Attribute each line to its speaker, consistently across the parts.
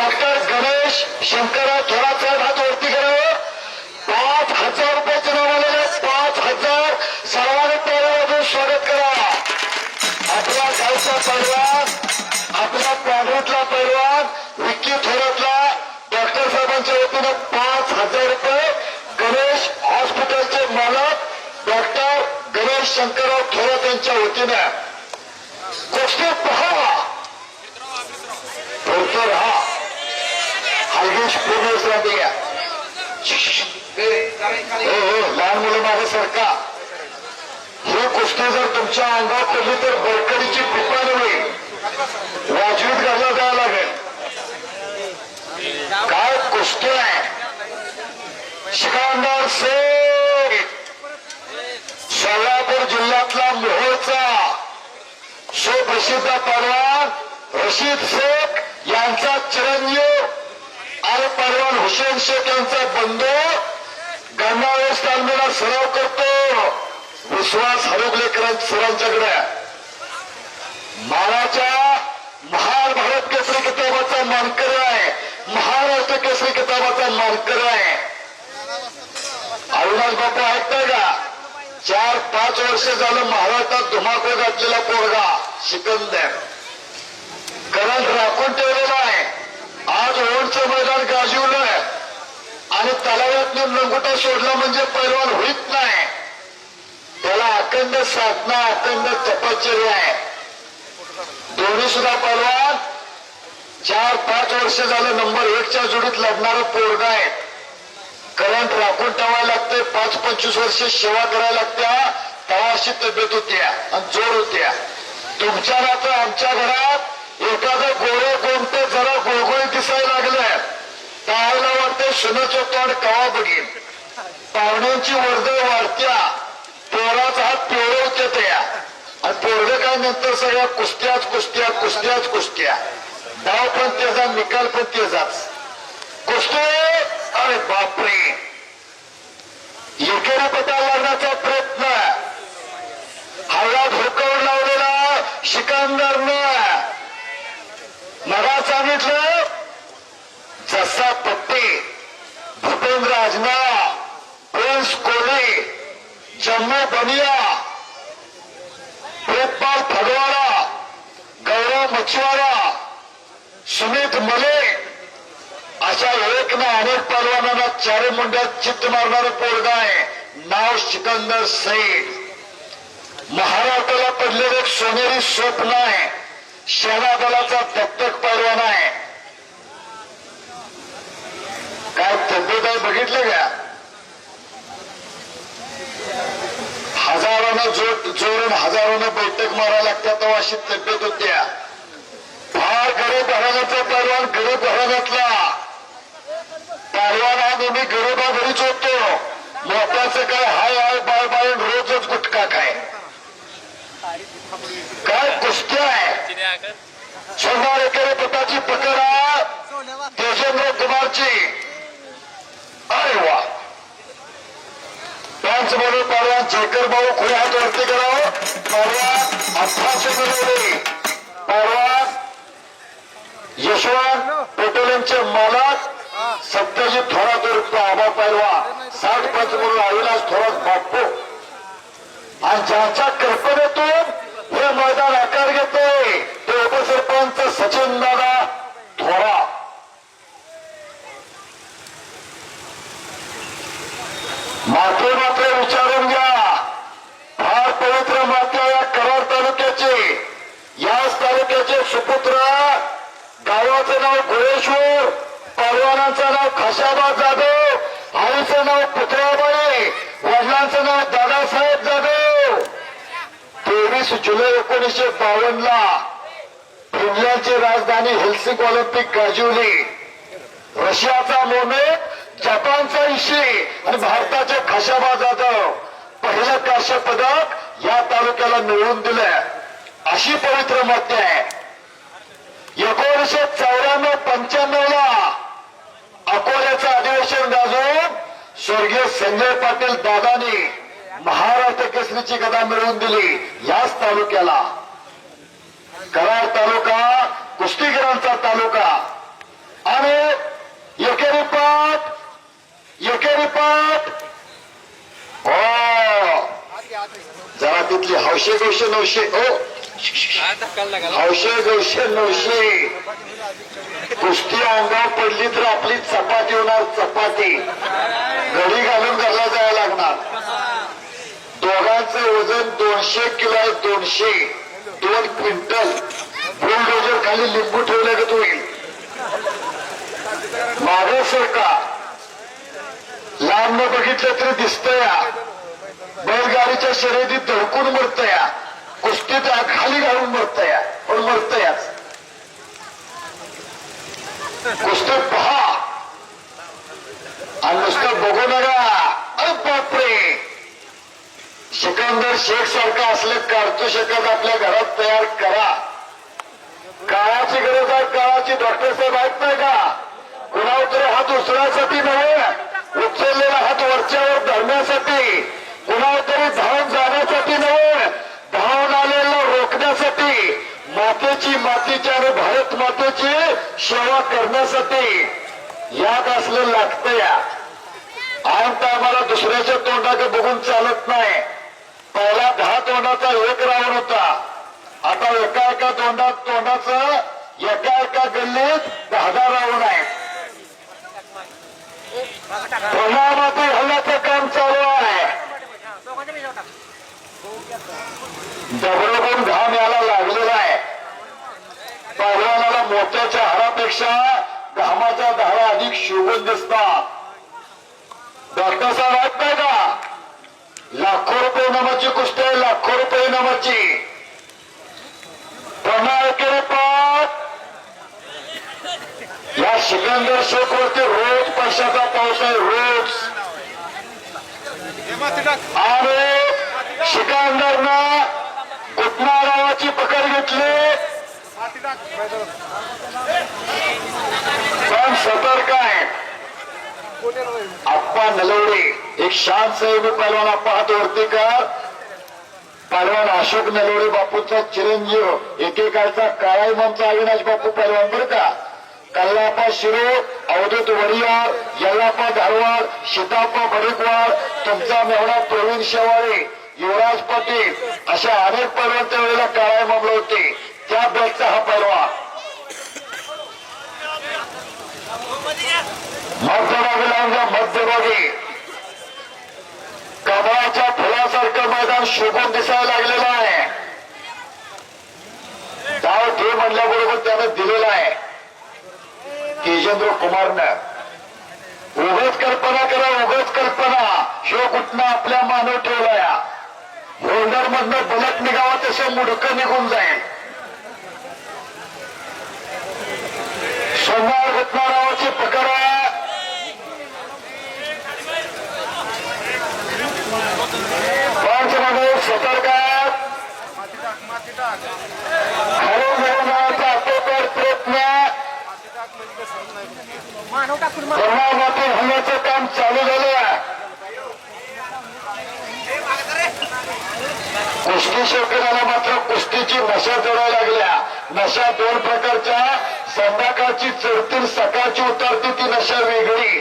Speaker 1: Doctor Ganesh Shankarrao Thorat साहेब हात वरती करावं. 5,000 रुपयाचे नाव आलेले 5,000. सर्वांनी टाळ्या स्वागत करा. आपल्या गावचा पैलवान, आपल्या पांढरीतला पैलवान विक्की थोरातला डॉक्टर साहेबांच्या वतीनं 5,000 रुपये. गणेश हॉस्पिटलचे मालक डॉक्टर गणेश शंकरराव थोरात यांच्या वतीनं. गोष्टी पहा बोलतो राहा. हलगेश पूर्ण द्या. हो लहान मुलं मागे सरका. ही कुस्ती जर तुमच्या अंगात पडली तर बळकटीची पिपाणी होईल. वाजवीत घालला जावं लागेल. काय कुस्ती आहे. सिकंदर शेख सोलापूर जिल्ह्यातला मोहोळचा सुप्रसिद्ध पैलवान रशीद शेख यांचा चिरंजीव आणि पैलवान हुसेन शेख यांचा बंधू गंगावेश तालमीला सराव करतो. विश्वास हरुगलेकर सरांच्याकडे महाराजा महान भारत केसरी किताबाचा मानकरी आहे. महाराष्ट्र केसरी किताबाचा मानकरी आहे. अविनाश बापू ऐकताय का. 4-5 वर्ष झालं महाराष्ट्रात धुमाकूळ घातलेला पोरगा सिकंदर करंट राखून ठेवलेला आहे. आज ओढचं मैदान गाजवलंय आणि तलावात लंगोटा सोडला म्हणजे पैलवान होईत नाही. त्याला अखंड साधना अखंड तपश्चर्या आहे. दोन्ही सुद्धा पैलवान 4-5 वर्ष झालं नंबर 1च्या जोडीत लढणारं पोरगा आहे. करंट राखून ठेवायला लागते. 5-25 वर्ष सेवा करायला लागत्या. तवाशी तब्येत होत्या आणि जोर होत्या. तुमच्या रात्र आमच्या घरात एखादं गोरे गोमटे जरा गुळगुळीत दिसायला लागलं त्याला वाटते सुनाचं तोंड कवा बघीन. पाहुण्यांची वर्दळ वाढत्या. पोराचा हात पिवळवते त्या आणि पोरग काय नंतर सगळ्या कुस्त्याच कुस्त्या कुस्त्याच कुस्त्या. डाव पण त्याचा निकाल पण त्याचाच. कुस्ती अरे बापरे. एकेरी पटाला लागण्याचा प्रयत्न हल्ला धोकावर लावलेला सिकंदरनं. मला सांगितलं जसा पट्टी भूपेंद्र आजना प्रिन्स कोहली जम्मू बनिया प्रेमपाल फगवाडा गौरव मछवाडा सुमित मले अशा एक ना अनेक पैलवानांना चारी मुंड्यात चित्त मारणारं पोरगा आहे. नाव सिकंदर सईद. महाराष्ट्राला पडलेलं एक सोनेरी स्वप्न आहे. सेना दलाचा दत्तक पैलवान आहे. काय तब्येत आहे बघितलं का. हजारोनं जोडून हजारोनं बैठक मारायला लागतात तेव्हा अशी तब्येत होत्या. फार गरीब घराण्याचा पैलवान गरीब घराण्यातला पैलवान हा नेहमी गरीबा घरीच होतो. मोठ्याचं काय हाय हाय बाय बाय रोजच गुटखा काय. काय कुस्ती आहे. सोमवार एकेरी पटाची पकड आहे तेजेंद्र कुमारची. अरे वा. पंच म्हणून पैलवान शेखर भाऊ खुले हात वरती करावं. पैलवान 1800 मिळवले. पैलवान यशवंत पेटोलियमचे मालक सत्यजित थोरात उर्फ आबा पैलवान. 60 पंच म्हणून अविनाश थोरात बाप्पू. आणि ज्यांच्या कल्पनेतून हे मैदान आकार घेते ते उपसरपंच सचिन दादा थोरात. मात्र विचारून घ्या. फार पवित्र मात्र या कराड तालुक्याचे याच तालुक्याचे सुपुत्र गावाचं नाव गोळेश्वर. पैलवानाचं नाव खाशाबा जाधव. आईचं नाव पुतळाबाई. वडिलांचं नाव दादासाहेब जाधव. 23 जुलै 1952 फिनलंडची राजधानी हेल्सिंकी ऑलिम्पिक गाजवली. रशियाचा मोमेट जपानचा इशी आणि भारताचे खाशाबा जाधव पहिलं काश्य पदक या तालुक्याला मिळवून दिलं. अशी पवित्र माती आहे. 1994-95 अकोल्याचं अधिवेशन गाजवून स्वर्गीय संजय पाटील दादांनी महाराष्ट्र केसरीची गदा मिळवून दिली याच तालुक्याला. कराड तालुका कुस्तीगिरांचा तालुका आणि हौशे गौशे नऊशे हो हौशे गौशे नऊशे कुस्ती अंगावर पडली तर आपली चपाती होणार चपाती घडी घालून घरला जायला लागणार दोघांचं वजन 200 किलो आहे 200 2 क्विंटल बुलडोजर खाली लिंबू ठेवलं का होईल मागे सरका लांब न बघितलं तरी दिसतंय बैलगाडीच्या शर्यतीत धडकून मरतया कुस्तीत खाली घालून मरतया पण मरतयाच कुस्ती पहा आणि नुसतं बघू नका अरे बापरे सिकंदर शेख सारखं असलं काढतो शकत आपल्या घरात तयार करा काळाची गरज आहे काळाची डॉक्टर साहेब आहेत नाही का कुणावर तरी हात उचलण्यासाठी नव्हे उचललेला हात वरच्यावर धरण्यासाठी कुणावर तरी धावून जाण्यासाठी नव्हे धावून आलेला रोखण्यासाठी मातीची आणि भारत मातेची सेवा करण्यासाठी यात असलं लागतं या आम आम्हाला दुसऱ्याच्या तोंडाकडे बघून चालत नाही पहिला 10 तोंडाचा एक राऊंड होता आता एका तोंडाचं एका गल्लीत 10 राऊंड आहे पुण्यामध्ये हल्ल्याचं काम चालू आहे दगडून घाम याला लागलेला आहे पहिलवानाला मोत्याच्या हारापेक्षा घामाच्या धारा अधिक शोभून दिसतात डॉक्टर साहेब आहेत नाही का लाखो रुपये नामाची कुस्ती आहे लाखो रुपये नामाची पुन्हा एकेरे पाठ या सिकंदर शेख वरती रोज पैशाचा पाऊस आहे रोज आणि सिकंदरनं कुटना गावाची पकड घेतली पण सतर्क आहे आप्पा नलवडे एक शांत साहेब पहलवान आप्पा हात वरती कर पहलवान अशोक नलवडे बापूचा चिरंजीव एकेकाळचा काळा इमामचा अविनाश बापू पहलवान बरं का कल्लाप्पा शिरो अवधूत वडियार यल्लाप्पा धारवाड सीताप्पा बडकवाड तुमचा मेवणा प्रवीण शेवाळे युवराज पाटील अशा अनेक पहलवान त्या वेळेला काळा इमामला होते त्या बॅचचा हा पहलवान मध्यभागी लावून जा मध्यभागी कमळाच्या फुलासारखं मैदान शोभून दिसायला लागलेलं आहे डाव ठे म्हणल्याबरोबर त्यानं दिलेला आहे तेजेंद्र कुमारनं उगाच कल्पना करा उगाच कल्पना शिव कुठनं आपल्या मानव ठेवलाय होल्डर मधनं बलक निघावा तसं मुडकं निघून जाईल सोमवार घटनारावाची पकड आहे पंचमध्ये सतर्क खाली मिळवण्याचा अतोकर प्रयत्न प्रमाणामध्ये होण्याचं काम चालू झालं आहे कुस्ती शौकीनाला मात्र कुस्तीची नशा चढायला लागल्या नशा 2 प्रकारच्या संध्याकाळची चढतील सकाळची उतरती ती नशा वेगळी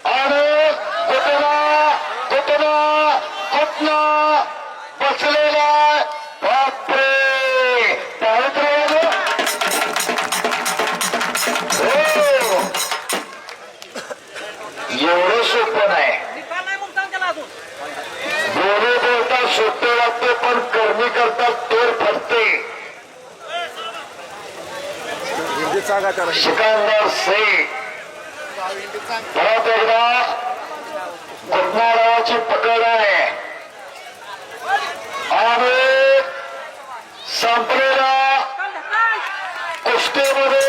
Speaker 1: आणि घटना बसलेला बापरे एवढं सोपं नाही बोलू बोलता सोपे लागते पण करणी करतात तोर फटते सिकंदर शेख परत एकदा घटना नावाची पकड आहे आणि संपलेल्या कुस्तीमध्ये